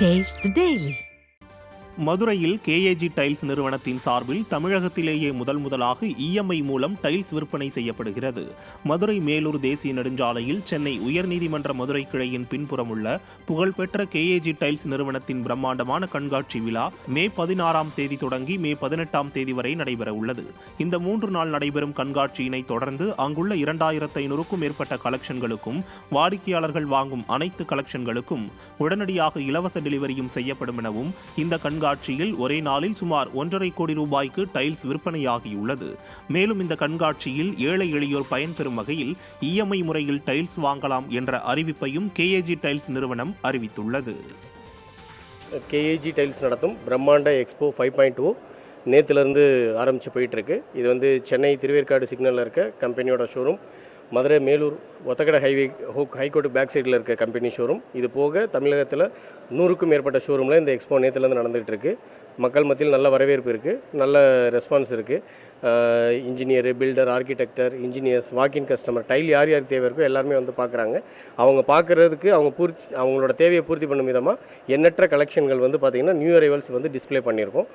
Taste the Daily. மதுரையில் KAG tiles நிறுவனத்தின் சார்பில் தமிழகத்திலேயே முதலாக இஎம்ஐ மூலம் டைல்ஸ் விற்பனை செய்யப்படுகிறது. மதுரை மேலூர் தேசிய நெடுஞ்சாலையில் சென்னை உயர்நீதிமன்ற மதுரை கிளையின் பின்புறம் உள்ள புகழ்பெற்ற கேஏஜி டைல்ஸ் நிறுவனத்தின் பிரம்மாண்டமான கண்காட்சி விழா மே 16ஆம் தேதி தொடங்கி மே 18ஆம் தேதி வரை நடைபெற உள்ளது. இந்த 3 நாள் நடைபெறும் கண்காட்சியினை தொடர்ந்து அங்குள்ள 2500க்கும் மேற்பட்ட கலெக்ஷன்களுக்கும் வாடிக்கையாளர்கள் வாங்கும் அனைத்து கலெக்ஷன்களுக்கும் உடனடியாக இலவச டெலிவரியும் செய்யப்படும் எனவும் இந்த கண்காட்சியில் ஒரே நாளில் சுமார் 1.5 கோடி ரூபாய்க்கு டைல்ஸ் விற்பனையாகியுள்ளது. மேலும் இந்த கண்காட்சியில் ஏழை எளியோர் பயன்பெறும் வகையில் இஎம்ஐ முறையில் டைல்ஸ் வாங்கலாம் என்ற அறிவிப்பையும் கேஏஜி டைல்ஸ் நிறுவனம் அறிவித்துள்ளது. கேஏஜி டைல்ஸ் நடத்தும் பிரம்மாண்ட எக்ஸ்போ 5.0 நேற்றுலேருந்து ஆரம்பித்து போயிட்டுருக்கு. இது சென்னை திருவேற்காடு சிக்னலில் இருக்க கம்பெனியோட showroom, Madurai Melur Othakadai high court back சைடில் இருக்க கம்பெனி ஷோரூம். இது போக தமிழகத்தில் 100க்கும் மேற்பட்ட ஷோரூமில் இந்த எக்ஸ்போ நேற்றுலேருந்து நடந்துகிட்டு இருக்குது. மக்கள் மத்தியில் நல்ல வரவேற்பு இருக்குது, நல்ல ரெஸ்பான்ஸ் இருக்குது. இன்ஜினியர், பில்டர், ஆர்கிடெக்டர், இன்ஜினியர்ஸ், வாக்கின் கஸ்டமர், டைல் யார் தேவை இருக்கோ எல்லாருமே பார்க்குறாங்க. அவங்க பார்க்குறதுக்கு அவங்களோட தேவையை பூர்த்தி பண்ணும் விதமாக எண்ணற்ற கலெக்ஷன்கள் பார்த்திங்கன்னா நியூ அரைவல்ஸ் டிஸ்பிளே பண்ணியிருக்கோம்.